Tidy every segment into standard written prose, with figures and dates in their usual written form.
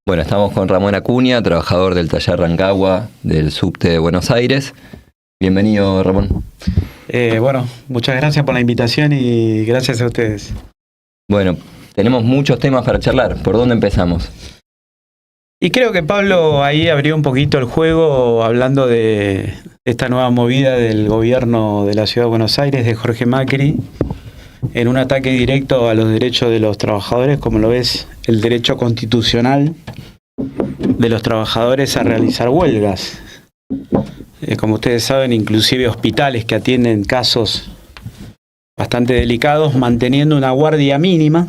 Bueno, estamos con Ramón Acuña, trabajador del taller Rancagua del subte de Buenos Aires. Bienvenido, Ramón. Bueno, muchas gracias por la invitación y gracias a ustedes. Bueno, tenemos muchos temas para charlar. ¿Por dónde empezamos? Y creo que Pablo ahí abrió un poquito el juego hablando de esta nueva movida del gobierno de la Ciudad de Buenos Aires, de Jorge Macri, en un ataque directo a los derechos de los trabajadores, como lo es el derecho constitucional de los trabajadores a realizar huelgas. Como ustedes saben, inclusive hospitales que atienden casos bastante delicados, manteniendo una guardia mínima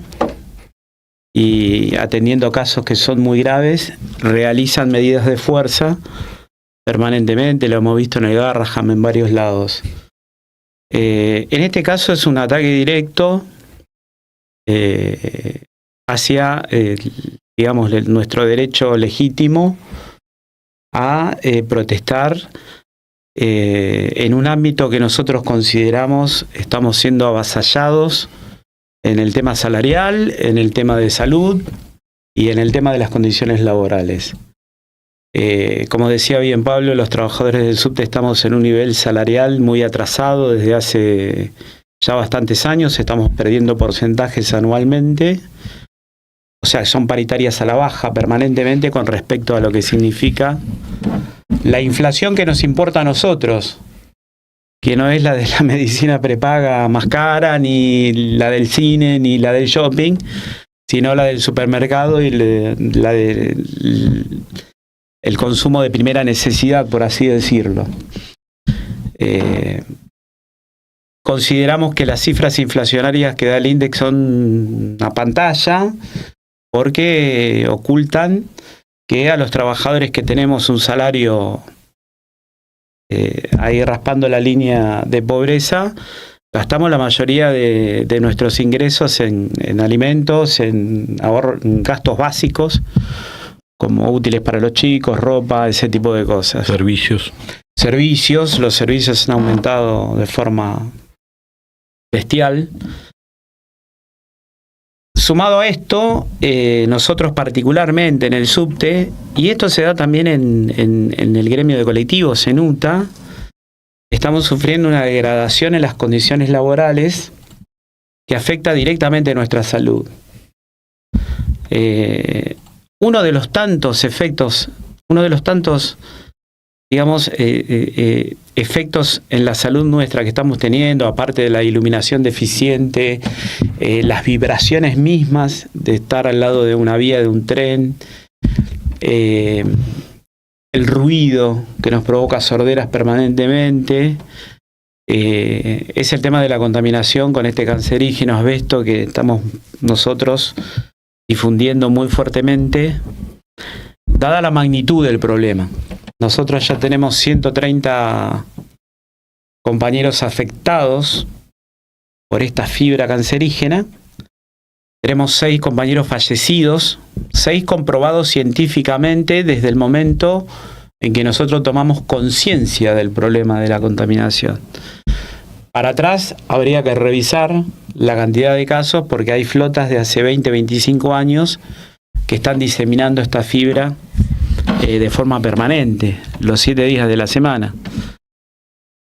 y atendiendo casos que son muy graves, realizan medidas de fuerza permanentemente. Lo hemos visto en el Garraham, en varios lados. En este caso es un ataque directo hacia, digamos, nuestro derecho legítimo a protestar en un ámbito que nosotros consideramos estamos siendo avasallados en el tema salarial, en el tema de salud y en el tema de las condiciones laborales. Como decía bien Pablo, los trabajadores del subte estamos en un nivel salarial muy atrasado desde hace ya bastantes años, estamos perdiendo porcentajes anualmente, o sea, son paritarias a la baja permanentemente con respecto a lo que significa la inflación que nos importa a nosotros, que no es la de la medicina prepaga más cara, ni la del cine, ni la del shopping, sino la del supermercado y la del el consumo de primera necesidad, por así decirlo. Consideramos que las cifras inflacionarias que da el INDEC son una pantalla porque ocultan que a los trabajadores que tenemos un salario ahí raspando la línea de pobreza, gastamos la mayoría de nuestros ingresos en alimentos, en gastos básicos, como útiles para los chicos, ropa, ese tipo de cosas. Servicios. Los servicios han aumentado de forma bestial. Sumado a esto, nosotros particularmente en el subte, y esto se da también en el gremio de colectivos, en UTA, estamos sufriendo una degradación en las condiciones laborales que afecta directamente a nuestra salud. Uno de los tantos, digamos, efectos en la salud nuestra que estamos teniendo, aparte de la iluminación deficiente, las vibraciones mismas de estar al lado de una vía de un tren, el ruido que nos provoca sorderas permanentemente, es el tema de la contaminación con este cancerígeno asbesto que estamos nosotros difundiendo muy fuertemente, dada la magnitud del problema. Nosotros ya tenemos 130 compañeros afectados por esta fibra cancerígena. Tenemos 6 compañeros fallecidos, 6 comprobados científicamente desde el momento en que nosotros tomamos conciencia del problema de la contaminación. Para atrás habría que revisar la cantidad de casos porque hay flotas de hace 20, 25 años que están diseminando esta fibra de forma permanente, los 7 días de la semana.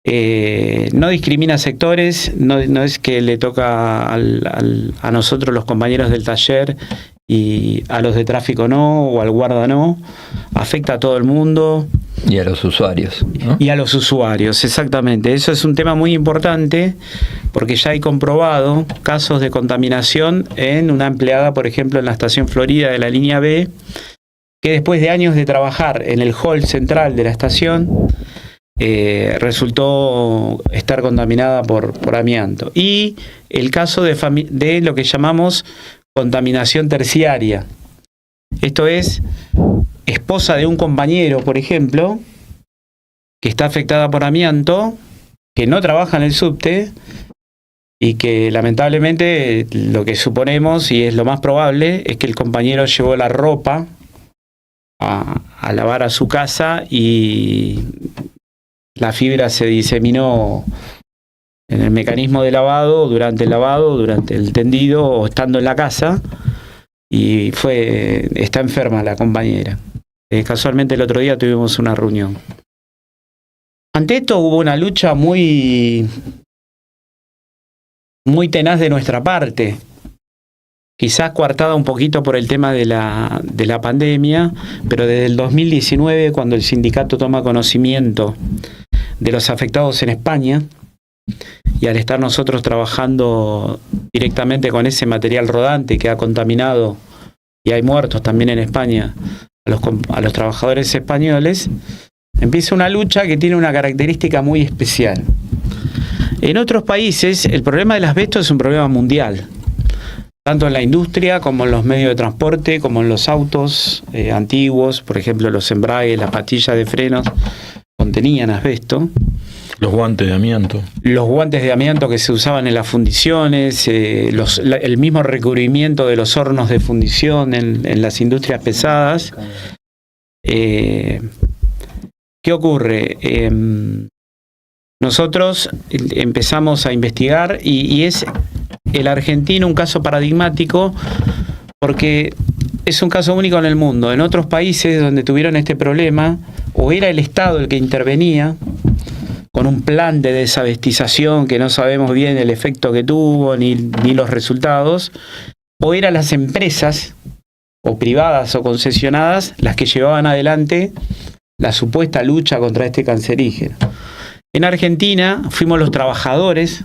No discrimina sectores, no es que le toca a nosotros los compañeros del taller y a los de tráfico no, o al guarda no, afecta a todo el mundo. Y a los usuarios, ¿no? Y a los usuarios, exactamente. Eso es un tema muy importante porque ya hay comprobado casos de contaminación en una empleada, por ejemplo, en la estación Florida de la línea B, que después de años de trabajar en el hall central de la estación, resultó estar contaminada por amianto. Y el caso de lo que llamamos contaminación terciaria. Esto es esposa de un compañero, por ejemplo, que está afectada por amianto, que no trabaja en el subte y que lamentablemente lo que suponemos, y es lo más probable, es que el compañero llevó la ropa a lavar a su casa y la fibra se diseminó en el mecanismo de lavado, durante el tendido o estando en la casa, y está enferma la compañera. Casualmente el otro día tuvimos una reunión. Ante esto hubo una lucha muy tenaz de nuestra parte, quizás coartada un poquito por el tema de la pandemia, pero desde el 2019, cuando el sindicato toma conocimiento de los afectados en España, y al estar nosotros trabajando directamente con ese material rodante que ha contaminado, y hay muertos también en España, a los trabajadores españoles, empieza una lucha que tiene una característica muy especial. En otros países, el problema del asbesto es un problema mundial, tanto en la industria como en los medios de transporte, como en los autos antiguos, por ejemplo, los embragues, las pastillas de frenos contenían asbesto. Los guantes de amianto. Los guantes de amianto que se usaban en las fundiciones, el mismo recubrimiento de los hornos de fundición en las industrias pesadas. ¿Qué ocurre? Nosotros empezamos a investigar y es el argentino un caso paradigmático porque es un caso único en el mundo. En otros países donde tuvieron este problema, o era el Estado el que intervenía con un plan de desabestización que no sabemos bien el efecto que tuvo ni los resultados, o eran las empresas, o privadas o concesionadas, las que llevaban adelante la supuesta lucha contra este cancerígeno. En Argentina fuimos los trabajadores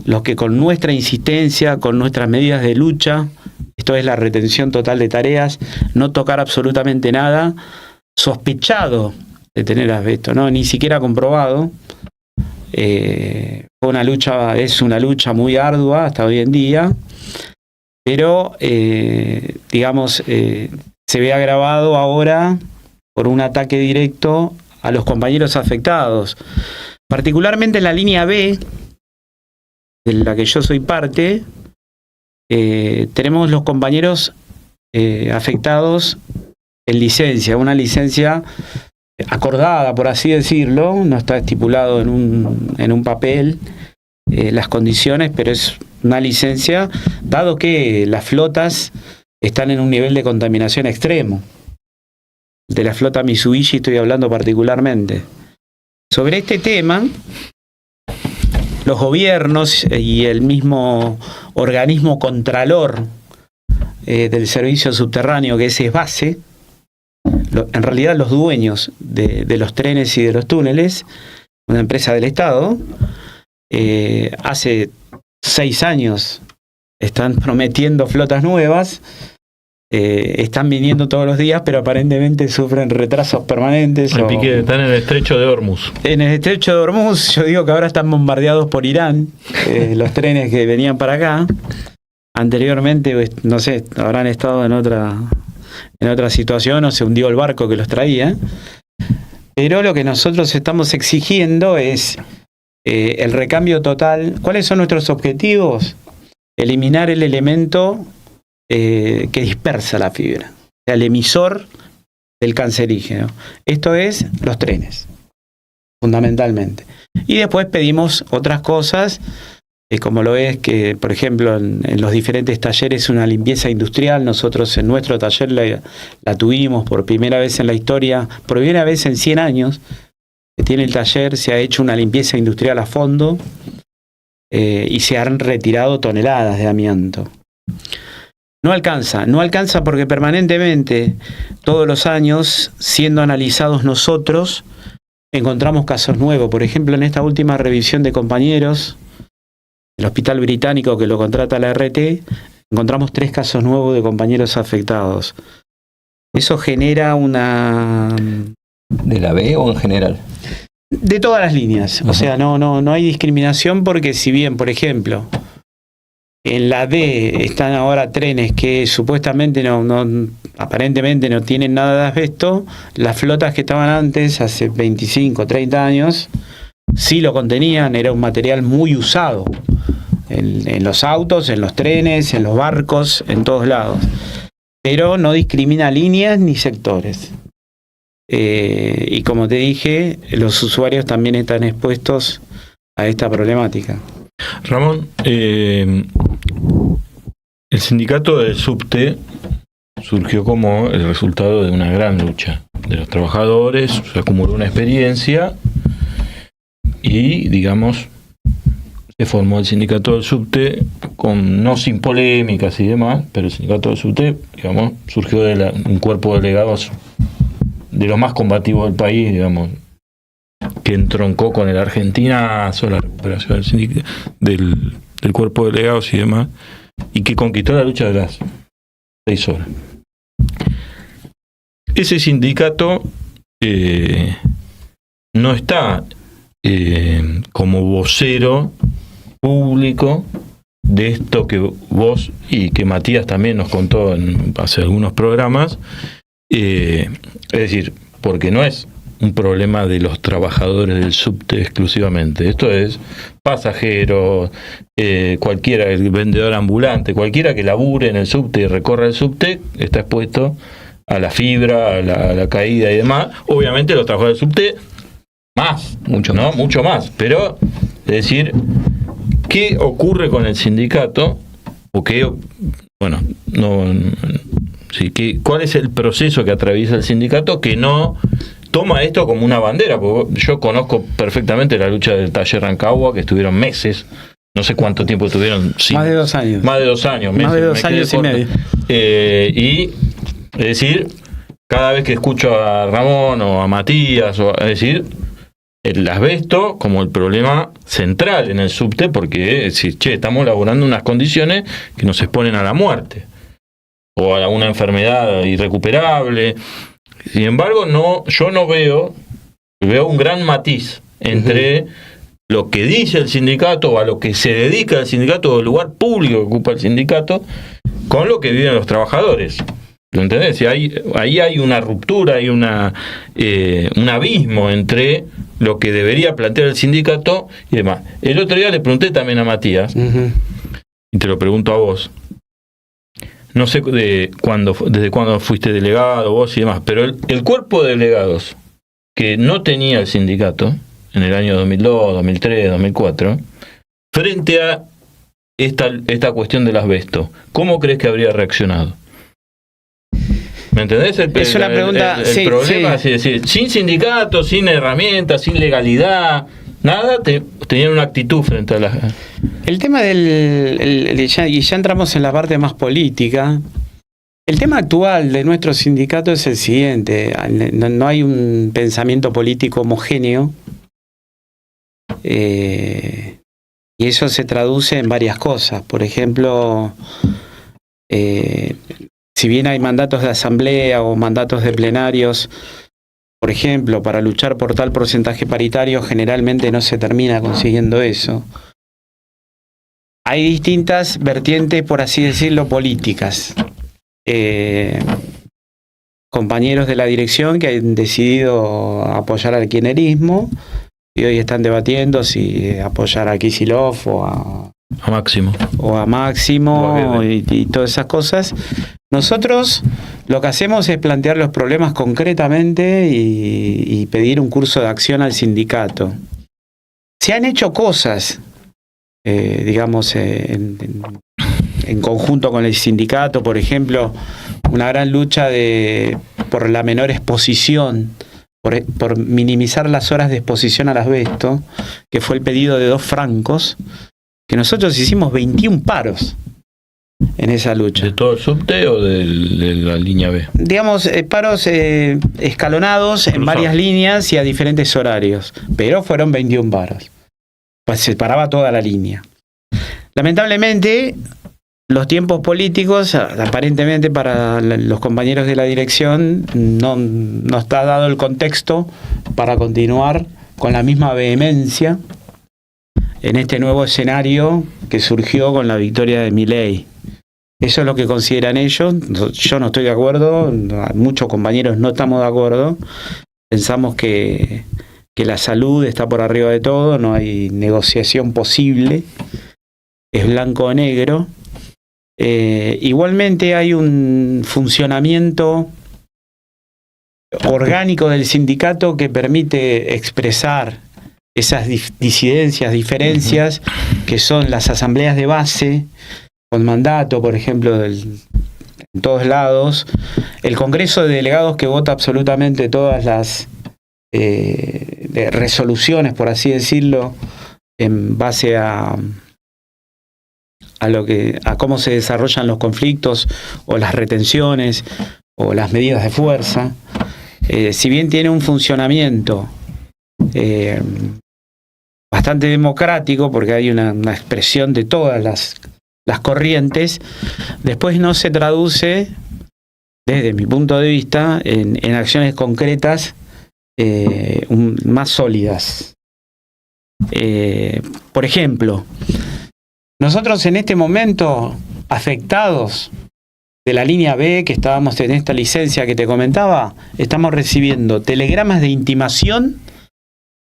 los que con nuestra insistencia, con nuestras medidas de lucha, esto es la retención total de tareas, no tocar absolutamente nada, sospechado de tener asbesto, ¿no? Ni siquiera comprobado. Es una lucha muy ardua hasta hoy en día, pero se ve agravado ahora por un ataque directo a los compañeros afectados, particularmente en la línea B, de la que yo soy parte. Tenemos los compañeros afectados en licencia, una licencia acordada, por así decirlo, no está estipulado en un papel las condiciones, pero es una licencia, dado que las flotas están en un nivel de contaminación extremo. De la flota Mitsubishi estoy hablando particularmente. Sobre este tema, los gobiernos y el mismo organismo contralor del servicio subterráneo, que es ESBASE, en realidad los dueños de los trenes y de los túneles, una empresa del Estado, hace 6 años están prometiendo flotas nuevas, están viniendo todos los días, pero aparentemente sufren retrasos permanentes. Están en el estrecho de Hormuz. En el estrecho de Hormuz, yo digo que ahora están bombardeados por Irán, los trenes que venían para acá. Anteriormente, no sé, habrán estado en otra situación o se hundió el barco que los traía. Pero lo que nosotros estamos exigiendo es el recambio total. ¿Cuáles son nuestros objetivos? Eliminar el elemento que dispersa la fibra, o sea, el emisor del cancerígeno. Esto es los trenes, fundamentalmente. Y después pedimos otras cosas, como lo es que, por ejemplo, en los diferentes talleres una limpieza industrial. Nosotros en nuestro taller la tuvimos por primera vez en la historia, por primera vez en 100 años que tiene el taller, se ha hecho una limpieza industrial a fondo y se han retirado toneladas de amianto. No alcanza porque permanentemente, todos los años, siendo analizados nosotros, encontramos casos nuevos. Por ejemplo, en esta última revisión de compañeros, el Hospital Británico que lo contrata la RT, encontramos 3 casos nuevos de compañeros afectados. Eso genera una... ¿De la B o en general? De todas las líneas. O sea, no hay discriminación porque si bien, por ejemplo, en la D están ahora trenes que supuestamente aparentemente no tienen nada de asbesto, las flotas que estaban antes, hace 25, 30 años, sí lo contenían, era un material muy usado en los autos, en los trenes, en los barcos, en todos lados. Pero no discrimina líneas ni sectores. Y como te dije, los usuarios también están expuestos a esta problemática. Ramón, El sindicato del subte surgió como el resultado de una gran lucha de los trabajadores, se acumuló una experiencia y, digamos, se formó el sindicato del subte, no sin polémicas y demás, pero el sindicato del subte, digamos, surgió de un cuerpo de delegados de los más combativos del país, digamos, que entroncó con el argentinazo, la recuperación del cuerpo de delegados y demás, y que conquistó la lucha de las 6 horas. Ese sindicato no está como vocero público de esto que vos y que Matías también nos contó hace algunos programas, es decir, porque no es un problema de los trabajadores del subte exclusivamente. Esto es pasajeros, cualquiera, el vendedor ambulante, cualquiera que labure en el subte y recorra el subte, está expuesto a la fibra, a la caída y demás. Obviamente los trabajadores del subte, mucho más. Pero, es decir, ¿qué ocurre con el sindicato? ¿Cuál es el proceso que atraviesa el sindicato que no toma esto como una bandera? Porque yo conozco perfectamente la lucha del taller Rancagua, que estuvieron meses, no sé cuánto tiempo estuvieron. Más de 2 años. Más de 2 años. Más de 2 años y medio. Y, es decir, cada vez que escucho a Ramón o a Matías, es decir, el asbesto como el problema central en el subte, porque estamos laborando en unas condiciones que nos exponen a la muerte o a una enfermedad irrecuperable. Sin embargo, yo no veo un gran matiz entre lo que dice el sindicato o a lo que se dedica el sindicato o el lugar público que ocupa el sindicato con lo que viven los trabajadores. ¿Lo entendés? Ahí hay una ruptura, hay un abismo entre lo que debería plantear el sindicato y demás. El otro día le pregunté también a Matías, y te lo pregunto a vos, no sé desde cuándo fuiste delegado vos y demás, pero el cuerpo de delegados que no tenía el sindicato en el año 2002, 2003, 2004, frente a esta cuestión del asbesto, ¿cómo crees que habría reaccionado? ¿Me entendés? Es una pregunta. El problema es decir, sin sindicato, sin herramientas, sin legalidad, nada, tenían una actitud frente a la... El tema y ya entramos en la parte más política. El tema actual de nuestro sindicato es el siguiente: no hay un pensamiento político homogéneo, y eso se traduce en varias cosas. Por ejemplo, si bien hay mandatos de asamblea o mandatos de plenarios, por ejemplo, para luchar por tal porcentaje paritario, generalmente no se termina consiguiendo eso. Hay distintas vertientes, por así decirlo, políticas. Compañeros de la dirección que han decidido apoyar al kirchnerismo y hoy están debatiendo si apoyar a Kicillof o a Máximo. O a Máximo y todas esas cosas. Nosotros lo que hacemos es plantear los problemas concretamente y pedir un curso de acción al sindicato. Se han hecho cosas, digamos, en conjunto con el sindicato, por ejemplo, una gran lucha por la menor exposición, por minimizar las horas de exposición al asbesto, que fue el pedido de 2 francos, que nosotros hicimos 21 paros en esa lucha. ¿De todo el subte o de la línea B? Digamos, paros escalonados en varias líneas y a diferentes horarios, pero fueron 21 paros. Pues se paraba toda la línea. Lamentablemente, los tiempos políticos, aparentemente para los compañeros de la dirección, no está dado el contexto para continuar con la misma vehemencia en este nuevo escenario que surgió con la victoria de Milei. Eso es lo que consideran ellos. Yo no estoy de acuerdo, muchos compañeros no estamos de acuerdo. Pensamos que la salud está por arriba de todo, no hay negociación posible, es blanco o negro. Igualmente hay un funcionamiento orgánico del sindicato que permite expresar esas disidencias, diferencias, que son las asambleas de base. con mandato, por ejemplo, en todos lados, el Congreso de Delegados que vota absolutamente todas las resoluciones, por así decirlo, en base a cómo se desarrollan los conflictos o las retenciones o las medidas de fuerza, si bien tiene un funcionamiento bastante democrático, porque hay una expresión de todas las corrientes, después no se traduce, desde mi punto de vista, en acciones concretas más sólidas. Por ejemplo, nosotros en este momento, afectados de la línea B, que estábamos en esta licencia que te comentaba, estamos recibiendo telegramas de intimación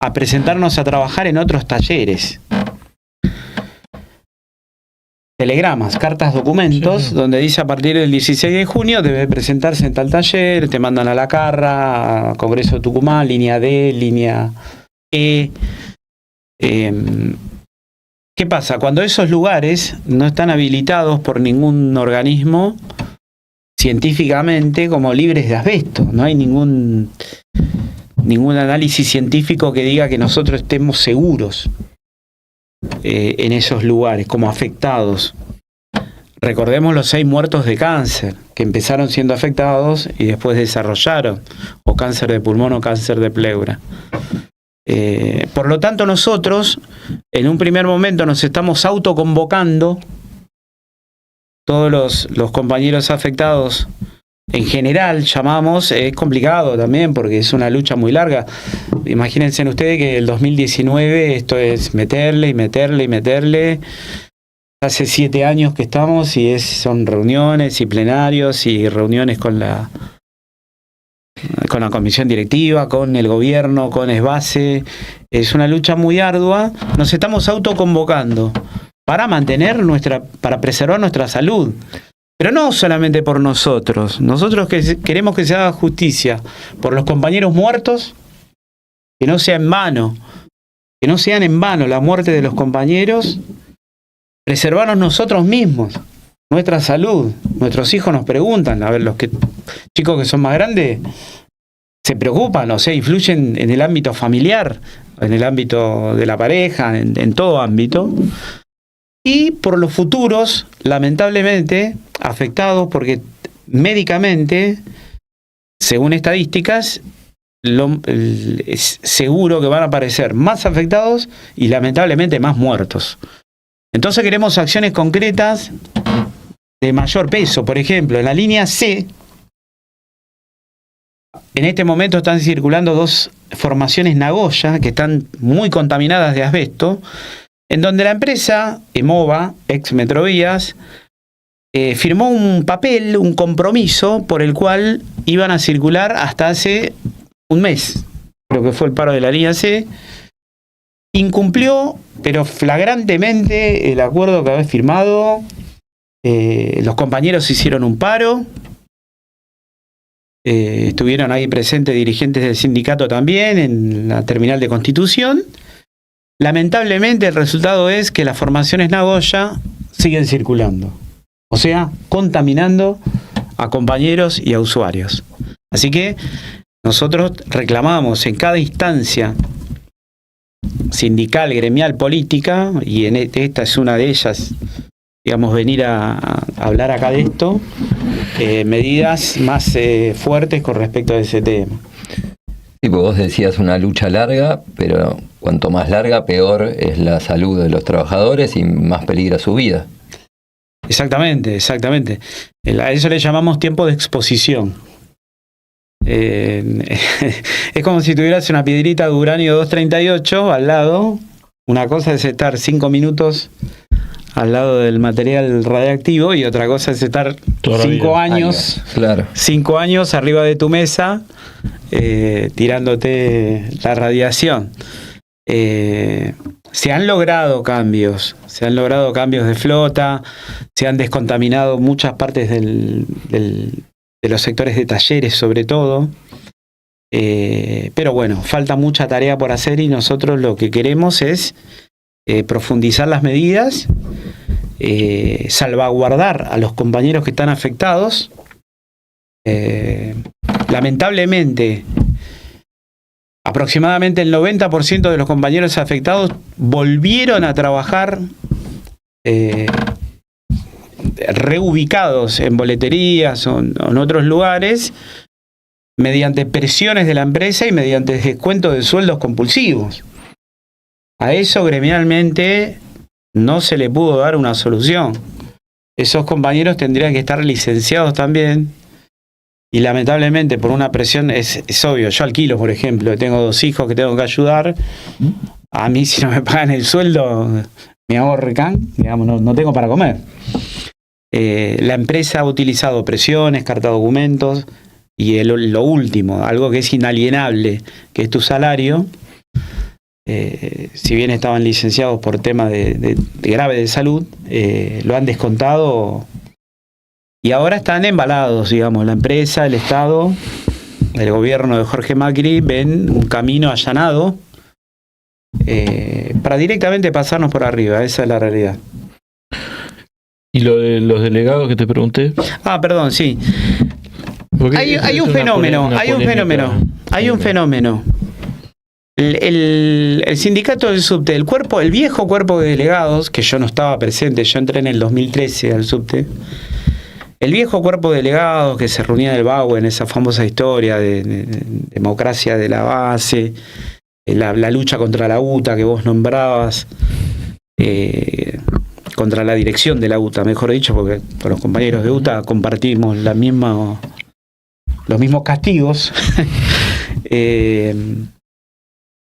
a presentarnos a trabajar en otros talleres. Telegramas, cartas, documentos, sí, donde dice a partir del 16 de junio debe presentarse en tal taller, te mandan a La Carra, a Congreso de Tucumán, línea D, línea E. ¿Qué pasa? Cuando esos lugares no están habilitados por ningún organismo científicamente como libres de asbesto, no hay ningún análisis científico que diga que nosotros estemos seguros en esos lugares como afectados. Recordemos los 6 muertos de cáncer que empezaron siendo afectados y después desarrollaron o cáncer de pulmón o cáncer de pleura. Por lo tanto, nosotros en un primer momento nos estamos autoconvocando, todos los compañeros afectados en general, llamamos. Es complicado también porque es una lucha muy larga. Imagínense ustedes que el 2019 esto es meterle y meterle y meterle. Hace 7 años que estamos y son reuniones y plenarios y reuniones con la comisión directiva, con el gobierno, con ESBASE. Es una lucha muy ardua. Nos estamos autoconvocando para para preservar nuestra salud. Pero no solamente por nosotros. Nosotros queremos que se haga justicia por los compañeros muertos, que no sea en vano, que no sean en vano la muerte de los compañeros, preservarnos nosotros mismos, nuestra salud. Nuestros hijos nos preguntan, a ver, chicos que son más grandes se preocupan, o sea, influyen en el ámbito familiar, en el ámbito de la pareja, en todo ámbito. Y por los futuros, lamentablemente, afectados porque médicamente, según estadísticas, es seguro que van a aparecer más afectados y lamentablemente más muertos. Entonces queremos acciones concretas de mayor peso. Por ejemplo, en la línea C, en este momento están circulando 2 formaciones Nagoya que están muy contaminadas de asbesto, en donde la empresa EMOVA, ex Metrovías, firmó un papel, un compromiso por el cual iban a circular hasta hace un mes, creo que fue el paro de la línea C. Incumplió, pero flagrantemente, el acuerdo que había firmado. Los compañeros hicieron un paro. Estuvieron ahí presentes dirigentes del sindicato también en la terminal de Constitución. Lamentablemente el resultado es que las formaciones Nagoya siguen circulando, o sea, contaminando a compañeros y a usuarios. Así que nosotros reclamamos en cada instancia sindical, gremial, política, y esta es una de ellas, digamos, venir a hablar acá de esto, medidas más fuertes con respecto a ese tema. Sí, pues vos decías una lucha larga, pero cuanto más larga, peor es la salud de los trabajadores y más peligra su vida. Exactamente. A eso le llamamos tiempo de exposición. Es como si tuvieras una piedrita de uranio 238 al lado. Una cosa es estar 5 minutos al lado del material radiactivo y otra cosa es estar 5 años, claro, 5 años arriba de tu mesa tirándote la radiación. Se han logrado cambios de flota, se han descontaminado muchas partes de los sectores de talleres sobre todo, pero bueno, falta mucha tarea por hacer y nosotros lo que queremos es profundizar las medidas, salvaguardar a los compañeros que están afectados. Lamentablemente, aproximadamente el 90% de los compañeros afectados volvieron a trabajar reubicados en boleterías o en otros lugares mediante presiones de la empresa y mediante descuento de sueldos compulsivos. A eso gremialmente no se le pudo dar una solución. Esos compañeros tendrían que estar licenciados también. Y lamentablemente por una presión, es obvio, yo alquilo, por ejemplo, tengo 2 hijos que tengo que ayudar, a mí si no me pagan el sueldo, me ahorcan, digamos, no tengo para comer. La empresa ha utilizado presiones, cartadocumentos, y lo último, algo que es inalienable, que es tu salario. Si bien estaban licenciados por temas de grave de salud, lo han descontado. Y ahora están embalados, digamos, la empresa, el Estado, el gobierno de Jorge Macri, ven un camino allanado para directamente pasarnos por arriba, esa es la realidad. ¿Y lo de los delegados que te pregunté? Perdón, sí. Hay un fenómeno. El sindicato del subte, el viejo cuerpo de delegados, que yo no estaba presente, yo entré en el 2013 al subte. El viejo cuerpo de delegados que se reunía en el BAU en esa famosa historia de democracia de la base, la lucha contra la UTA que vos nombrabas, contra la dirección de la UTA, mejor dicho, porque con los compañeros de UTA compartimos los mismos castigos.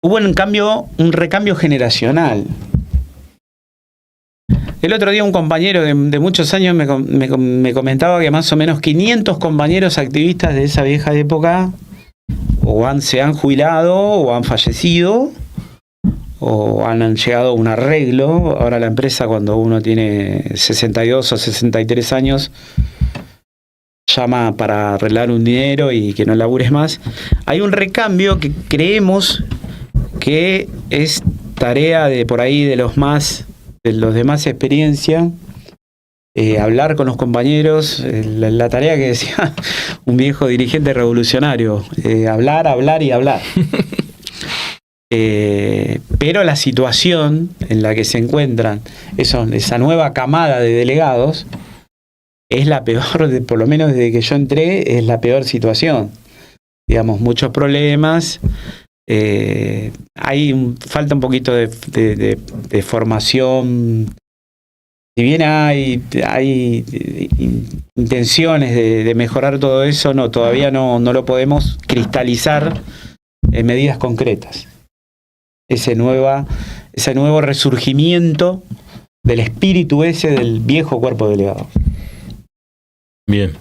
Hubo un recambio generacional. El otro día un compañero de muchos años me comentaba que más o menos 500 compañeros activistas de esa vieja época se han jubilado o han fallecido o han llegado a un arreglo. Ahora la empresa, cuando uno tiene 62 o 63 años, llama para arreglar un dinero y que no labures más. Hay un recambio que creemos que es tarea de por ahí de los de más experiencia, hablar con los compañeros, la tarea que decía un viejo dirigente revolucionario, hablar y hablar. Pero la situación en la que se encuentran esa nueva camada de delegados es la peor, por lo menos desde que yo entré, es la peor situación. Digamos, muchos problemas. Falta un poquito de formación. Si bien hay intenciones de mejorar todo eso, todavía no lo podemos cristalizar en medidas concretas. Ese nuevo resurgimiento del espíritu del viejo cuerpo delegado. Bien.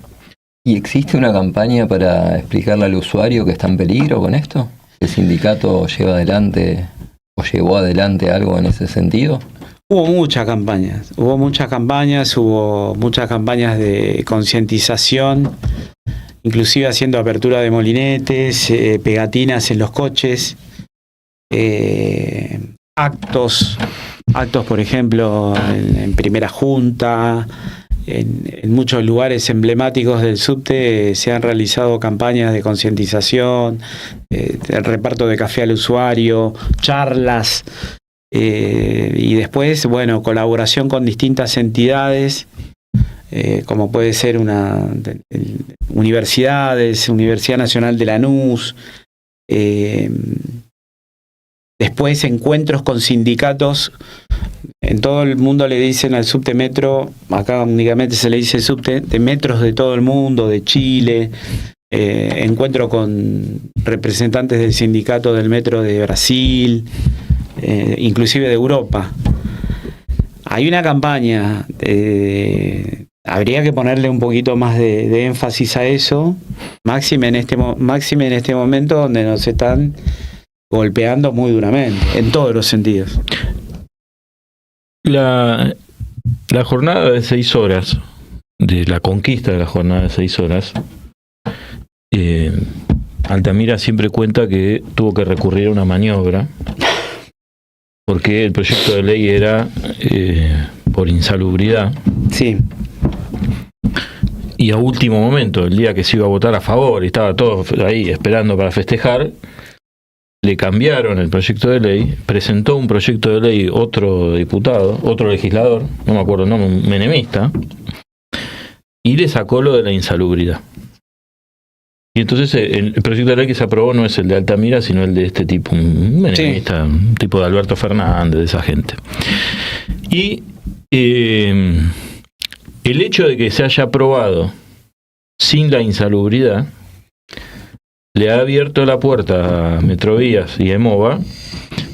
¿Y existe una campaña para explicarle al usuario que está en peligro con esto? ¿El sindicato llevó adelante algo en ese sentido? Hubo muchas campañas, hubo muchas campañas de concientización, inclusive haciendo apertura de molinetes, pegatinas en los coches, actos, por ejemplo, en Primera Junta. En muchos lugares emblemáticos del subte se han realizado campañas de concientización, el reparto de café al usuario, charlas, y después, colaboración con distintas entidades, como puede ser universidades, Universidad Nacional de Lanús, después encuentros con sindicatos. En todo el mundo le dicen al subte metro, acá únicamente se le dice subte, de metros de todo el mundo, de Chile, encuentro con representantes del sindicato del metro de Brasil, inclusive de Europa. Hay una campaña, habría que ponerle un poquito más de énfasis a eso, máxime en este momento donde nos están golpeando muy duramente, en todos los sentidos. La jornada de 6 horas, de la conquista de la jornada de 6 horas, Altamira siempre cuenta que tuvo que recurrir a una maniobra porque el proyecto de ley era por insalubridad. Sí. Y a último momento, el día que se iba a votar a favor y estaba todo ahí esperando para festejar, le cambiaron el proyecto de ley, presentó un proyecto de ley otro diputado, otro legislador, no me acuerdo el nombre, un menemista, y le sacó lo de la insalubridad. Y entonces el proyecto de ley que se aprobó no es el de Altamira, sino el de este tipo, un menemista, un tipo de Alberto Fernández, de esa gente. Y el hecho de que se haya aprobado sin la insalubridad le ha abierto la puerta a Metrovías y a EMOVA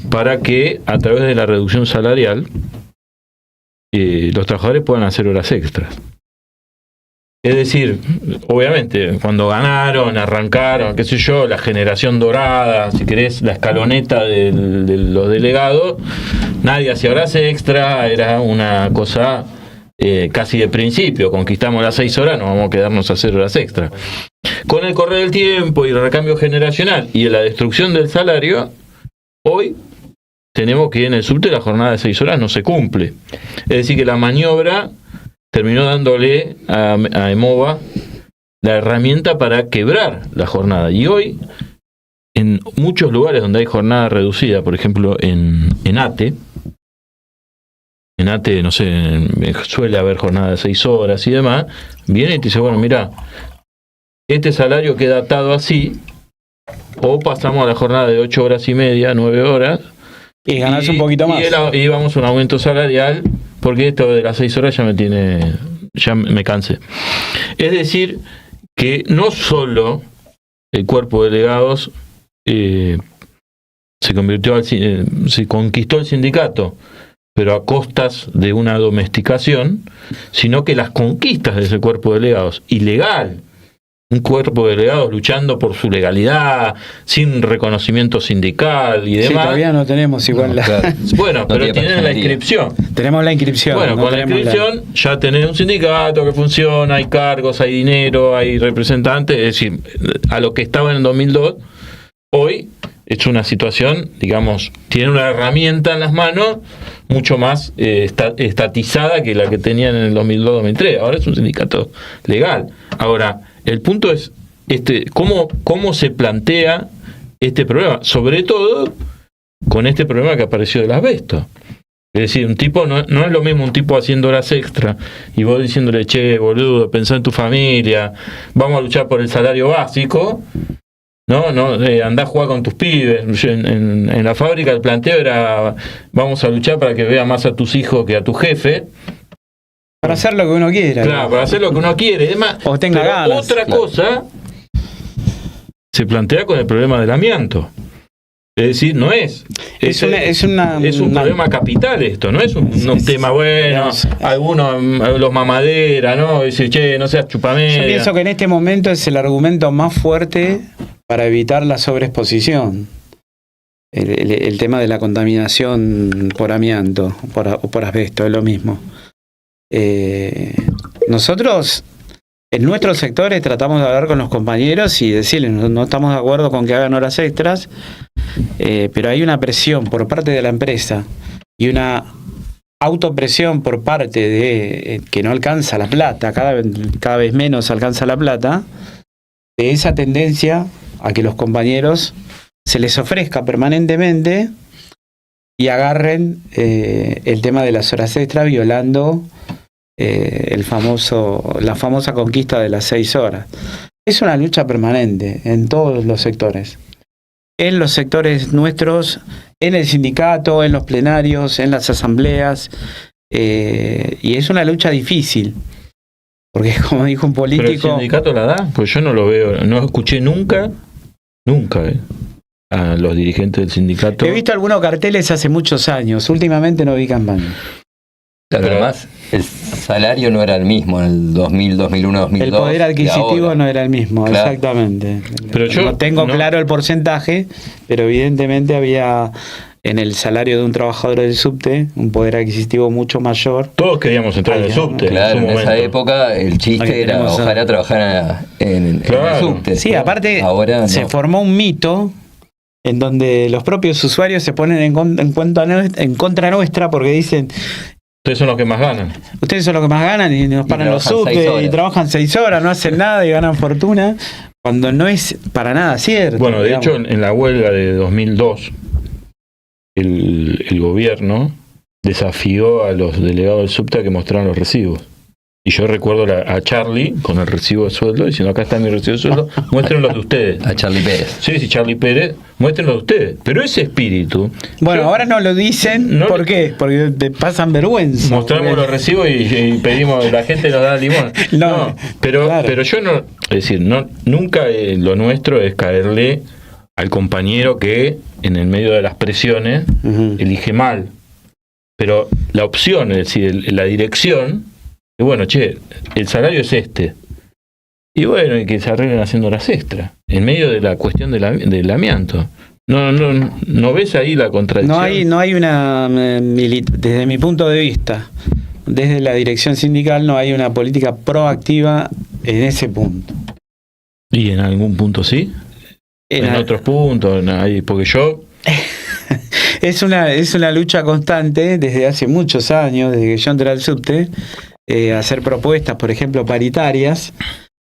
para que a través de la reducción salarial los trabajadores puedan hacer horas extras. Es decir, obviamente, cuando ganaron, arrancaron, qué sé yo, la generación dorada, si querés, la escaloneta de los delegados, nadie hacía horas extra, era una cosa casi de principio, conquistamos las 6 horas, no vamos a quedarnos a hacer horas extra. Con el correr del tiempo y el recambio generacional y la destrucción del salario, hoy tenemos que en el subte la jornada de 6 horas no se cumple. Es decir, que la maniobra terminó dándole a EMOVA la herramienta para quebrar la jornada. Y hoy, en muchos lugares donde hay jornada reducida, por ejemplo en ATE, no sé, suele haber jornada de 6 horas y demás, viene y te dice, bueno, mira, este salario queda atado así, o pasamos a la jornada de 8 horas y media, 9 horas, y ganás un poquito más. Y vamos a un aumento salarial, porque esto de las 6 horas ya me cansé. Es decir, que no solo el cuerpo de delegados se conquistó el sindicato, pero a costas de una domesticación, sino que las conquistas de ese cuerpo de delegados, ilegal, un cuerpo de delegados luchando por su legalidad, sin reconocimiento sindical y demás. Sí, todavía no tenemos igual claro. Bueno, pero tienen la inscripción. Tenemos la inscripción. Bueno, con la inscripción ya tenés un sindicato que funciona, hay cargos, hay dinero, hay representantes, es decir, a lo que estaba en el 2002, hoy es una situación, digamos, tiene una herramienta en las manos mucho más estatizada que la que tenían en el 2002-2003. Ahora es un sindicato legal. Ahora, el punto es cómo se plantea este problema, sobre todo con este problema que apareció del asbesto. Es decir, un tipo no es lo mismo un tipo haciendo horas extra y vos diciéndole, che, boludo, pensá en tu familia, vamos a luchar por el salario básico. No, andá a jugar con tus pibes. En la fábrica el planteo era, vamos a luchar para que vea más a tus hijos que a tu jefe. Para hacer lo que uno quiera. Claro, para hacer lo que uno quiere. Además, o tenga ganas. Otra cosa se plantea con el problema del amianto. Es decir, no es. Es un problema capital esto, no es un tema bueno. Algunos, los mamaderas, ¿no? Dicen, che, no seas chupamedia. Yo pienso que en este momento es el argumento más fuerte para evitar la sobreexposición. El tema de la contaminación por amianto o por asbesto, es lo mismo. Nosotros, en nuestros sectores, tratamos de hablar con los compañeros y decirles, no estamos de acuerdo con que hagan horas extras, pero hay una presión por parte de la empresa y una autopresión por parte de que no alcanza la plata, cada vez menos alcanza la plata, de esa tendencia a que los compañeros se les ofrezca permanentemente y agarren el tema de las horas extras, violando la famosa conquista de las 6 horas. Es una lucha permanente en todos los sectores. En los sectores nuestros, en el sindicato, en los plenarios, en las asambleas, y es una lucha difícil. Porque como dijo un político... ¿Pero el sindicato la da? Pues yo no lo veo, no escuché nunca, a los dirigentes del sindicato. He visto algunos carteles hace muchos años, últimamente no vi campaña. Claro, pero además el salario no era el mismo en el 2000, 2001, 2002. El poder adquisitivo no era el mismo, claro. Exactamente. Pero yo no tengo claro el porcentaje, pero evidentemente había en el salario de un trabajador del subte un poder adquisitivo mucho mayor. Todos queríamos entrar en el subte. Claro, en esa época el chiste era ojalá trabajar en el subte. Sí, aparte ahora se formó un mito en donde los propios usuarios se ponen en contra nuestra porque dicen, ustedes son los que más ganan. ustedes son los que más ganan y nos paran los trabajan 6 subtes horas. y trabajan 6 horas, no hacen nada y ganan fortuna, cuando no es para nada cierto. Bueno, de digamos. hecho, en la huelga de 2002, el gobierno desafió a los delegados del subte a que mostraran los recibos. Y yo recuerdo a Charlie con el recibo de sueldo diciendo, acá está mi recibo de sueldo, muestren los de ustedes. A Charlie Pérez. Sí, Charlie Pérez, muestren los de ustedes. Pero ese espíritu... Bueno, yo- ahora no lo dicen, No ¿por le- qué? Porque te pasan vergüenza. mostramos Porque- los recibos y pedimos, la gente nos da limón. No, pero, claro. pero yo no, es decir, nunca lo nuestro es caerle al compañero que en el medio de las presiones Ujú. elige mal. Pero la opción, es decir, la dirección, y bueno, che, el salario es este. Y bueno, y que se arreglen haciendo horas extras, en medio de la cuestión del amianto. No ves ahí la contradicción. No hay una, desde mi punto de vista, desde la dirección sindical no hay una política proactiva en ese punto. Y en algún punto sí, en otros puntos, porque yo... Es una lucha constante desde hace muchos años, desde que yo entré al subte, hacer propuestas, por ejemplo, paritarias,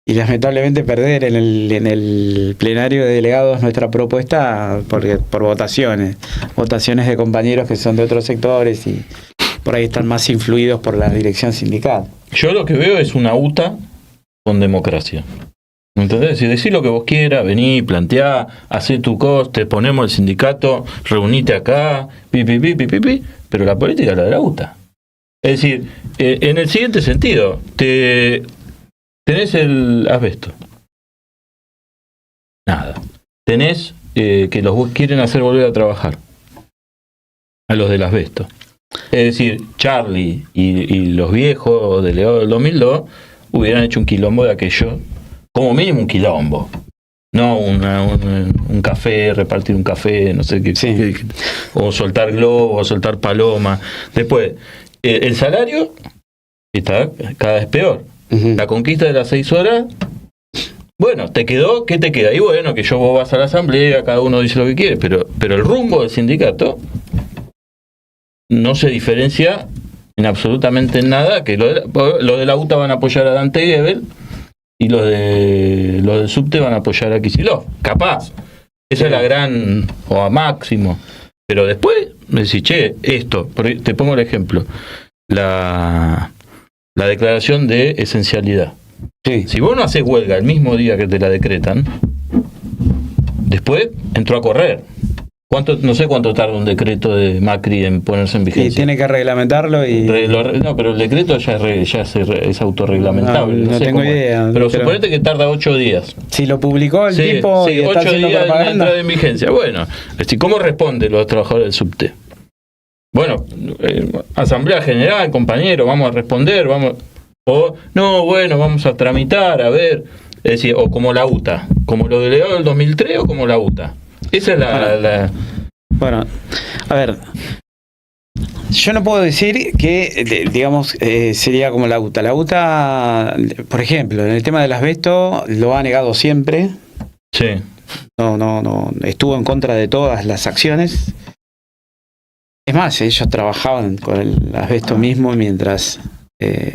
y lamentablemente perder en el plenario de delegados nuestra propuesta por votaciones de compañeros que son de otros sectores y por ahí están más influidos por la dirección sindical. Yo lo que veo es una UTA con democracia. ¿Entendés? Si decís lo que vos quieras, vení, planteá, hacé tu cosa, te ponemos el sindicato, reunite acá, pero la política es la de la UTA. Es decir, en el siguiente sentido, tenés el asbesto. Nada. Tenés que los quieren hacer volver a trabajar. A los del asbesto. Es decir, Charlie y los viejos delegados del 2002 hubieran hecho un quilombo de aquello. Como mínimo un quilombo. No un café, repartir un café, no sé qué. Sí. O soltar globos, o soltar palomas. Después, el salario está cada vez peor. Ujú. La conquista de las 6 horas. Bueno, ¿te quedó? ¿Qué te queda? Y bueno, que vos vas a la asamblea, cada uno dice lo que quiere, pero el rumbo del sindicato no se diferencia en absolutamente nada, que los de la UTA van a apoyar a Dante Gebel y los del subte van a apoyar a Kicillof. Capaz. Esa es la gran, o a Máximo. Pero después me decís, che, esto, te pongo el ejemplo. La declaración de esencialidad. Sí. Si vos no haces huelga el mismo día que te la decretan, después entró a correr. No sé cuánto tarda un decreto de Macri en ponerse en Y vigencia. tiene que reglamentarlo y... No, pero el decreto ya es autorreglamentable. No sé tengo cómo es. idea, Pero pero- suponete que tarda 8 días. Si lo publicó el Sí, tipo y está 8 haciendo días de propaganda... entrada en vigencia. Bueno, es decir, ¿cómo responden los trabajadores del subte? Bueno, Asamblea General, compañero, vamos a responder, vamos a tramitar, a ver. Es decir, o como la UTA, como los delegados del 2003 o como la UTA. Esa es la... Bueno, a ver, yo no puedo decir que, digamos, sería como la UTA. La UTA, por ejemplo, en el tema del asbesto, lo ha negado siempre. Sí. No, estuvo en contra de todas las acciones. Es más, ellos trabajaban con el asbesto mismo mientras...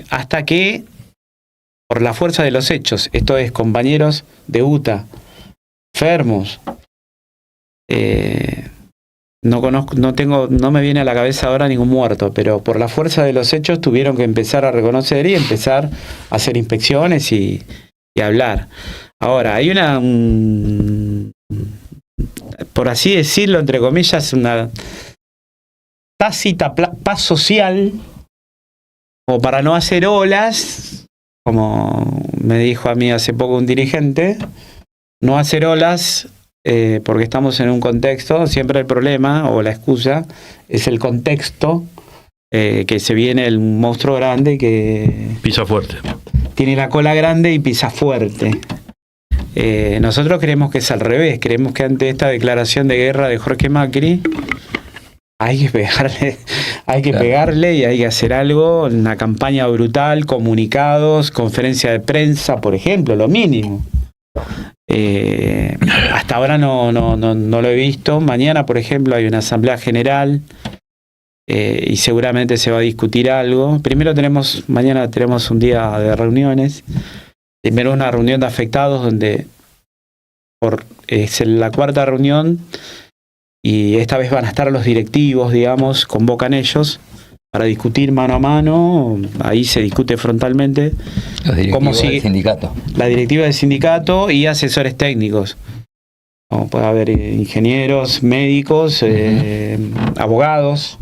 hasta que, por la fuerza de los hechos, esto es, compañeros de UTA, enfermos, no me viene a la cabeza ahora ningún muerto, pero por la fuerza de los hechos tuvieron que empezar a reconocer y empezar a hacer inspecciones y hablar. Ahora, hay por así decirlo, entre comillas, una tácita paz social, como para no hacer olas, como me dijo a mí hace poco un dirigente, no hacer olas porque estamos en un contexto, siempre el problema o la excusa es el contexto, que se viene el monstruo grande que Pisa fuerte. tiene la cola grande y pisa fuerte. Nosotros creemos que es al revés, creemos que ante esta declaración de guerra de Jorge Macri hay que pegarle y hay que hacer algo, una campaña brutal, comunicados, conferencia de prensa, por ejemplo, lo mínimo. Hasta ahora no lo he visto. Mañana, por ejemplo, hay una asamblea general y seguramente se va a discutir algo. Mañana tenemos un día de reuniones. Primero una reunión de afectados donde es la cuarta reunión y esta vez van a estar los directivos, digamos, convocan ellos para discutir mano a mano. Ahí se discute frontalmente cómo sigue el sindicato. La directiva del sindicato y asesores técnicos. Como puede haber ingenieros, médicos, abogados,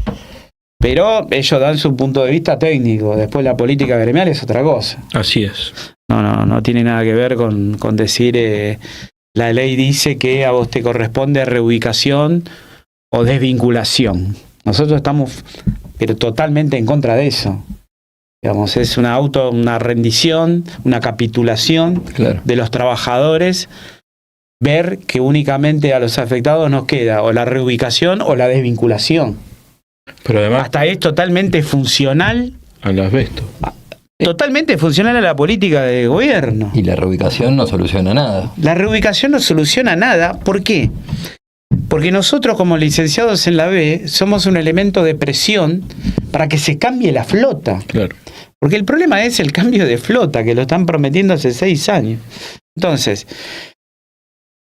pero ellos dan su punto de vista técnico. Después la política gremial es otra cosa. Así es. No tiene nada que ver con decir la ley dice que a vos te corresponde reubicación o desvinculación. Nosotros estamos pero totalmente en contra de eso. Digamos, es una rendición, una capitulación de los trabajadores, ver que únicamente a los afectados nos queda o la reubicación o la desvinculación. Pero además hasta es totalmente funcional al asbesto. Totalmente funcional a la política de gobierno. Y la reubicación no soluciona nada. La reubicación no soluciona nada. ¿Por qué? Porque nosotros como licenciados en la B somos un elemento de presión para que se cambie la flota. Claro. Porque el problema es el cambio de flota, que lo están prometiendo hace 6 años. Entonces,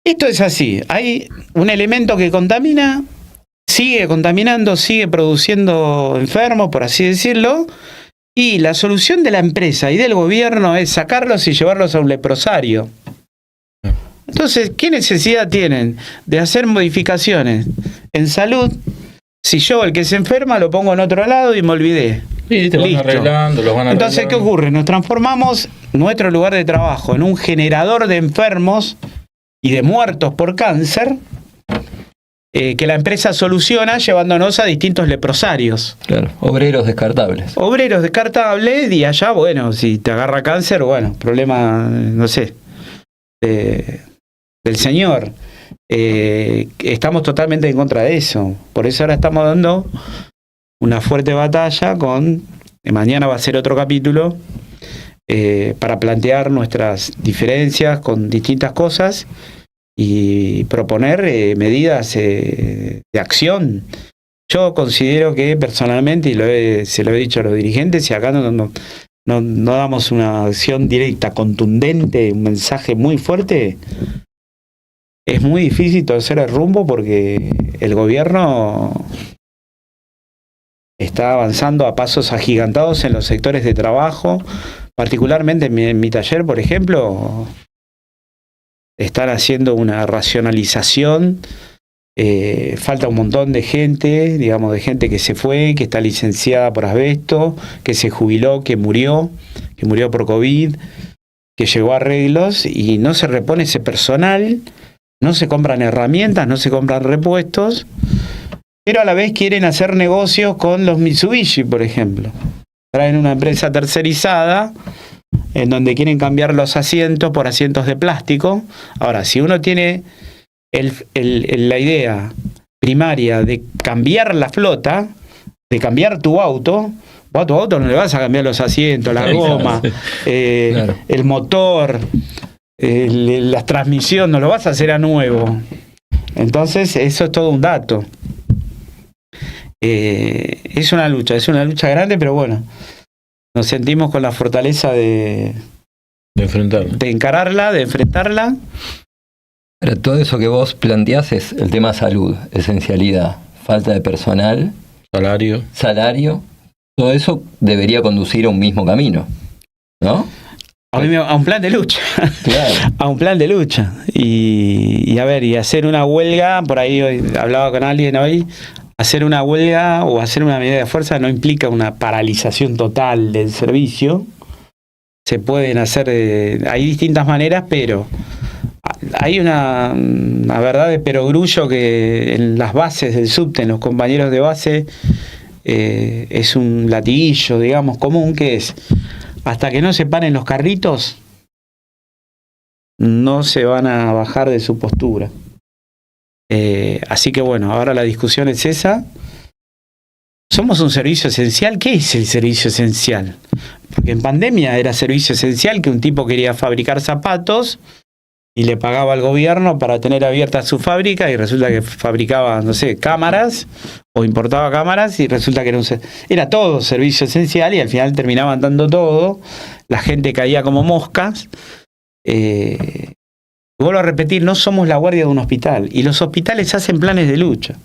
esto es así. Hay un elemento que contamina, sigue contaminando, sigue produciendo enfermos, por así decirlo, y la solución de la empresa y del gobierno es sacarlos y llevarlos a un leprosario. Entonces, ¿qué necesidad tienen de hacer modificaciones en salud si yo, el que se enferma, lo pongo en otro lado y me olvidé? Sí, te van arreglando, los van arreglando. Entonces, ¿qué ocurre? Nos transformamos nuestro lugar de trabajo en un generador de enfermos y de muertos por cáncer que la empresa soluciona llevándonos a distintos leprosarios. Claro, obreros descartables. Obreros descartables y allá, bueno, si te agarra cáncer, bueno, problema, no sé, del señor. Estamos totalmente en contra de eso. Por eso ahora estamos dando una fuerte batalla mañana va a ser otro capítulo, para plantear nuestras diferencias con distintas cosas y proponer medidas de acción. Yo considero que personalmente, y se lo he dicho a los dirigentes, si acá no damos una acción directa, contundente, un mensaje muy fuerte, es muy difícil torcer el rumbo porque el gobierno está avanzando a pasos agigantados en los sectores de trabajo, particularmente en mi taller, por ejemplo. Están haciendo una racionalización, falta un montón de gente, digamos, de gente que se fue, que está licenciada por asbesto, que se jubiló, que murió por COVID, que llegó a arreglos y no se repone ese personal, no se compran herramientas, no se compran repuestos, pero a la vez quieren hacer negocios con los Mitsubishi, por ejemplo. Traen una empresa tercerizada en donde quieren cambiar los asientos por asientos de plástico. Ahora, si uno tiene la idea primaria de cambiar la flota, de cambiar tu auto, vos a tu auto no le vas a cambiar los asientos, la goma, claro, el motor, la transmisión, no lo vas a hacer a nuevo. Entonces, eso es todo un dato. Es una lucha grande, pero bueno, nos sentimos con la fortaleza de enfrentarla, de encararla, de enfrentarla. Pero todo eso que vos planteás es el tema salud, esencialidad, falta de personal, salario, todo eso debería conducir a un mismo camino, ¿no? A un plan de lucha. Claro. A un plan de lucha. Y a ver, y hacer una huelga, por ahí hoy hablaba con alguien hoy, hacer una huelga o hacer una medida de fuerza no implica una paralización total del servicio. Se pueden hacer, hay distintas maneras, pero hay una verdad de perogrullo que en las bases del subte, en los compañeros de base, es un latiguillo, digamos, común, que es: hasta que no se paren los carritos, no se van a bajar de su postura. Así que bueno, ahora la discusión es esa. ¿Somos un servicio esencial? ¿Qué es el servicio esencial? Porque en pandemia era servicio esencial que un tipo quería fabricar zapatos y le pagaba al gobierno para tener abierta su fábrica, y resulta que fabricaba, no sé, cámaras o importaba cámaras, y resulta que era todo servicio esencial, y al final terminaban dando todo, la gente caía como moscas. Vuelvo a repetir, no somos la guardia de un hospital, y los hospitales hacen planes de lucha.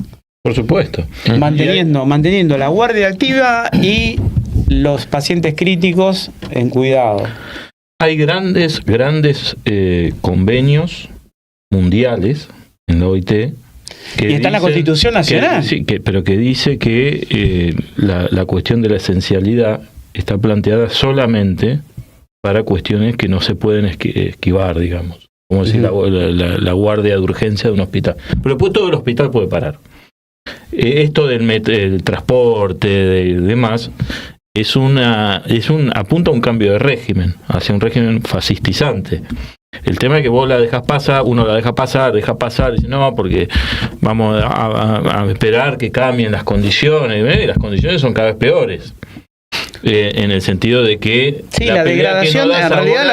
Por supuesto. Manteniendo la guardia activa y los pacientes críticos en cuidado. Hay grandes convenios mundiales en la OIT. Y está en la Constitución Nacional. Pero que dice que la cuestión de la esencialidad está planteada solamente para cuestiones que no se pueden esquivar, digamos. Como decir, la guardia de urgencia de un hospital. Pero después todo el hospital puede parar. Esto del transporte, de demás, apunta a un cambio de régimen, hacia un régimen fascistizante. El tema es que vos la dejas pasar, uno la deja pasar, dice no, porque vamos a esperar que cambien las condiciones, y las condiciones son cada vez peores. En el sentido de que... Sí, la degradación, en realidad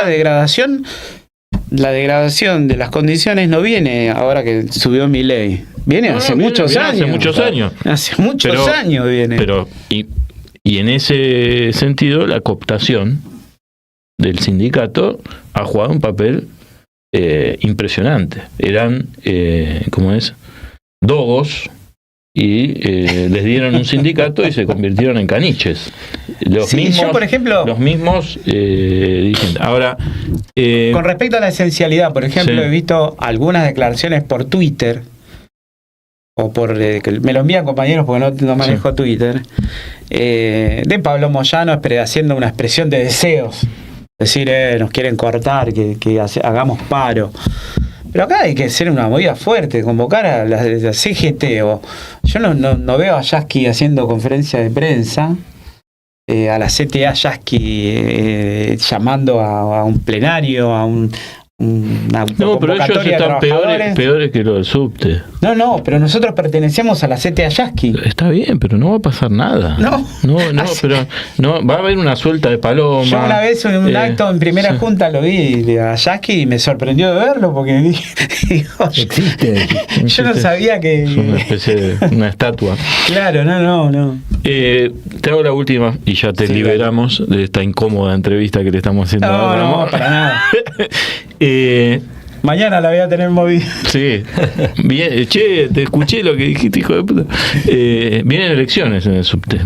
la degradación de las condiciones no viene ahora que subió Milei. Viene hace muchos años. Hace muchos años. Hace muchos años viene. Y en ese sentido, la cooptación del sindicato ha jugado un papel impresionante. Eran, dogos, y les dieron un sindicato y se convirtieron en caniches. Los mismos dicen. Ahora, con respecto a la esencialidad, por ejemplo, he visto algunas declaraciones por Twitter, o que me lo envían compañeros porque no manejo Twitter, de Pablo Moyano haciendo una expresión de deseos. Es decir, nos quieren cortar, que hagamos paro. Pero acá hay que hacer una movida fuerte, convocar a la CGT. Yo no veo a Yasky haciendo conferencia de prensa, a la CTA llamando a un plenario, a una pero ellos están peores que lo del subte. Pero nosotros pertenecemos a la CTA Yasky. Está bien, pero no va a pasar nada. Pero no va a haber una suelta de paloma. Yo una vez en un acto en primera junta lo vi a Yasky y me sorprendió de verlo, porque existe. Yo no sabía que... Es una especie de una estatua. Claro, no. Te hago la última y ya te liberamos de esta incómoda entrevista que le estamos haciendo. No, para nada. Mañana la voy a tener movida. Sí. Bien, te escuché lo que dijiste, hijo de puta. Vienen elecciones en el subte.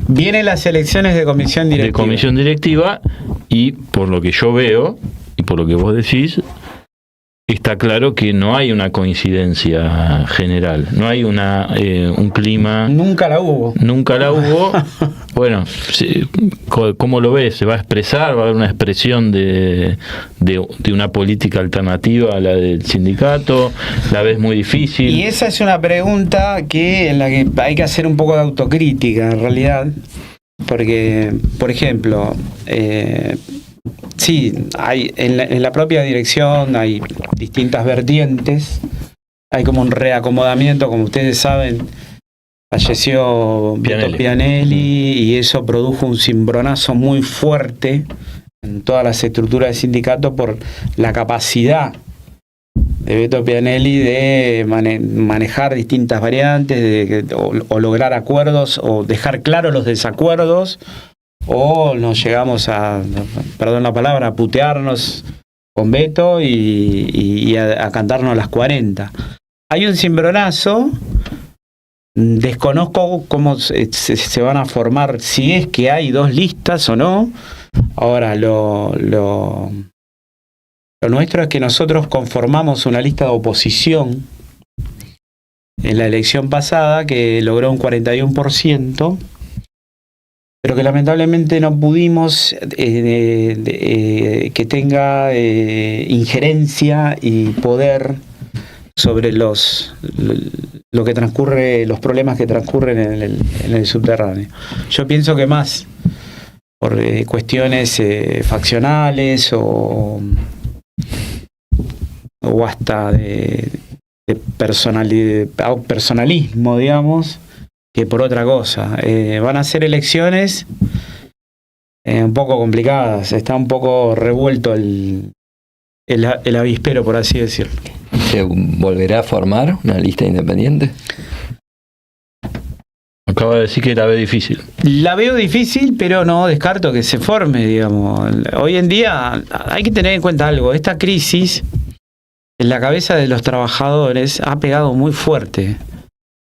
Vienen las elecciones de comisión directiva. Y por lo que yo veo, y por lo que vos decís, está claro que no hay una coincidencia general, no hay un clima... Nunca la hubo. Bueno, ¿cómo lo ves? ¿Se va a expresar? ¿Va a haber una expresión de una política alternativa a la del sindicato? ¿La ves muy difícil? Y esa es una pregunta en la que hay que hacer un poco de autocrítica, en realidad. Porque, por ejemplo... sí, hay en la propia dirección hay distintas vertientes, hay como un reacomodamiento, como ustedes saben, falleció Pianelli y eso produjo un cimbronazo muy fuerte en todas las estructuras del sindicato por la capacidad de Beto Pianelli de manejar distintas variantes, o lograr acuerdos, o dejar claros los desacuerdos, o nos llegamos perdón la palabra, a putearnos con Beto y a cantarnos las 40. Hay un cimbronazo, desconozco cómo se van a formar, si es que hay dos listas o no. Ahora, lo nuestro es que nosotros conformamos una lista de oposición en la elección pasada que logró un 41%, pero que lamentablemente no pudimos que tenga injerencia y poder sobre lo que transcurre, los problemas que transcurren en el subterráneo. Yo pienso que más por cuestiones faccionales o hasta de personalismo, digamos, que por otra cosa. Van a ser elecciones un poco complicadas, está un poco revuelto el el avispero, por así decirlo. ¿Se volverá a formar una lista independiente? Acaba de decir que la ve difícil. La veo difícil, pero no descarto que se forme, digamos. Hoy en día hay que tener en cuenta algo. Esta crisis en la cabeza de los trabajadores ha pegado muy fuerte.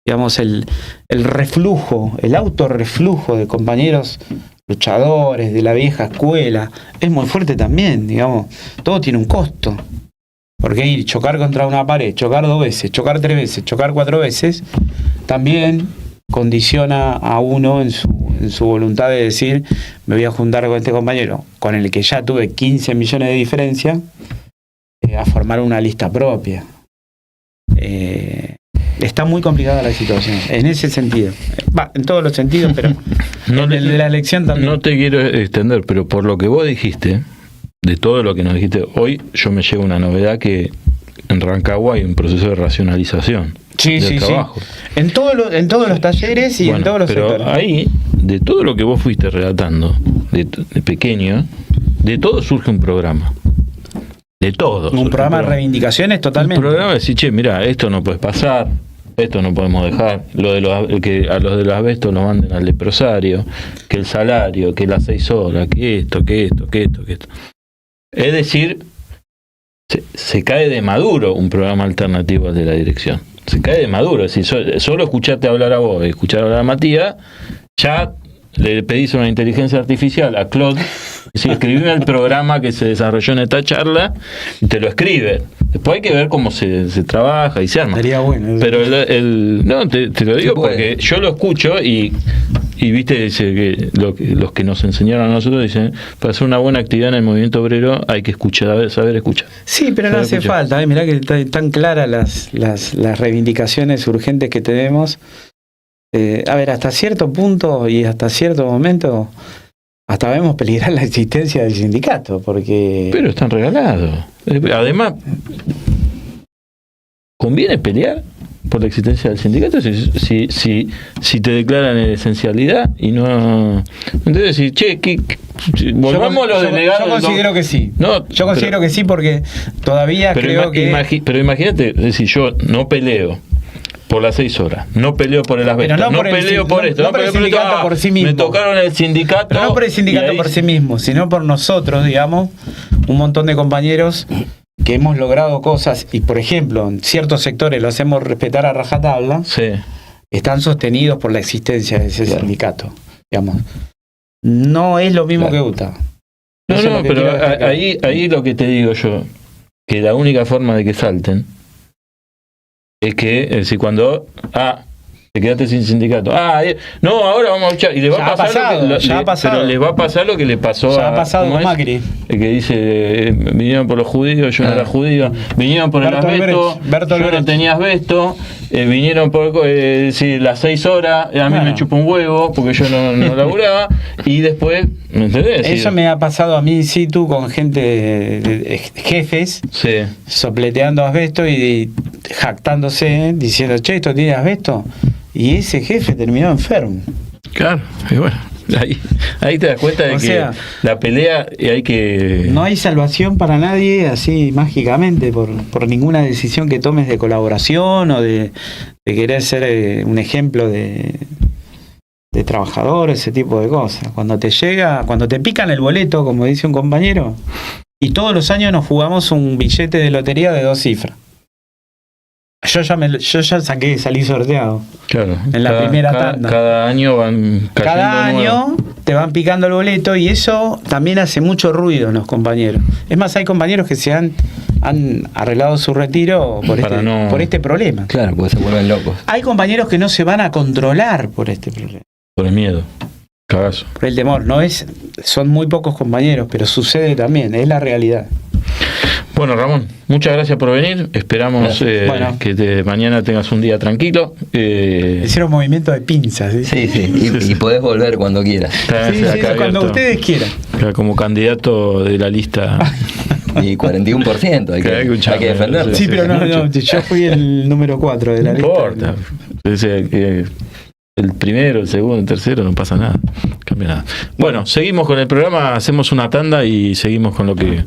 Digamos, el reflujo, el autorreflujo de compañeros luchadores de la vieja escuela es muy fuerte también, digamos. Todo tiene un costo. Porque ir, chocar contra una pared, chocar 2 veces, chocar 3 veces, chocar 4 veces, también condiciona a uno en su voluntad de decir, me voy a juntar con este compañero, con el que ya tuve 15 millones de diferencia, a formar una lista propia. Está muy complicada la situación, en ese sentido. En todos los sentidos, pero en el de la elección también. No te quiero extender, pero por lo que vos dijiste, de todo lo que nos dijiste, hoy yo me llevo una novedad que en Rancagua hay un proceso de racionalización del trabajo. En todos los talleres y en todos los sectores. Pero ahí, de todo lo que vos fuiste relatando, de pequeño, de todo surge un programa. De todo. Un programa de reivindicaciones totalmente. Un programa de decir, che, mira, esto no puede pasar, esto no podemos dejar, que a los de los asbestos nos manden al leprosario, que el salario, que las 6 horas, que esto. Es decir, se cae de maduro un programa alternativo al de la dirección. Se cae de maduro. Es decir, solo escucharte hablar a vos y escuchar hablar a Matías, ya le pedís una inteligencia artificial a Claude, si escribime el programa que se desarrolló en esta charla, y te lo escribe. Después hay que ver cómo se trabaja y se arma. Sería bueno. Pero no, te lo digo porque yo lo escucho y viste, dice que los que nos enseñaron a nosotros dicen, para hacer una buena actividad en el movimiento obrero hay que escuchar, saber escuchar. Sí, pero no hace falta. Mirá que están claras las reivindicaciones urgentes que tenemos. A ver, hasta cierto punto y hasta cierto momento hasta vemos peligrar la existencia del sindicato, porque... Pero están regalados. Además, ¿conviene pelear por la existencia del sindicato si te declaran en esencialidad y no... Entonces, si, volvamos a los delegados... Yo considero que sí. No, yo considero que sí, porque todavía creo que... Pero imagínate, es decir, yo no peleo por las 6 horas, no peleo por el asbesto, no peleo por esto, no por el sindicato por sí mismo. Me tocaron el sindicato. Pero no por el sindicato por sí mismo, sino por nosotros, digamos, un montón de compañeros que hemos logrado cosas y, por ejemplo, en ciertos sectores lo hacemos respetar a rajatabla, están sostenidos por la existencia de ese sindicato, digamos. No es lo mismo que UTA. No, pero ahí lo que te digo yo, que la única forma de que salten es que cuando te quedaste sin sindicato, no, ahora vamos a luchar, y le va a pasar pero le va a pasar lo que le pasó con Macri, el que dice vinieron por los judíos, yo no era judío, vinieron por el asbesto, yo no tenía asbesto, vinieron por las 6 horas, a mí me chupó un huevo porque yo no laburaba, y después, ¿me entendés? Eso me ha pasado a mí in situ con gente, jefes, sopleteando asbesto y jactándose, diciendo, che, ¿esto tiene asbesto? Y ese jefe terminó enfermo. Claro, y bueno, ahí te das cuenta de que la pelea hay que... No hay salvación para nadie así mágicamente por ninguna decisión que tomes de colaboración o de querer ser un ejemplo de trabajador, ese tipo de cosas. Cuando te pican el boleto, como dice un compañero, y todos los años nos jugamos un billete de lotería de 2 cifras. Yo ya salí sorteado. Claro. En la primera tanda. Cada año van cayendo. Cada año te van picando el boleto y eso también hace mucho ruido en los compañeros. Es más, hay compañeros que se han arreglado su retiro por este problema. Claro, porque se vuelven locos. Hay compañeros que no se van a controlar por este problema. Por el miedo. Cagazo. Por el temor. Son muy pocos compañeros, pero sucede también, es la realidad. Bueno, Ramón, muchas gracias por venir. Esperamos que mañana tengas un día tranquilo. Hicieron movimiento de pinzas. Sí. Y podés volver cuando quieras. Sí, cuando ustedes quieran. Como candidato de la lista. Y 41%, hay que defenderlo. Sí, pero no, yo fui el número 4 de la lista. No importa. El primero, el segundo, el tercero, no pasa nada. Cambia nada. Bueno, seguimos con el programa, hacemos una tanda y seguimos con lo que...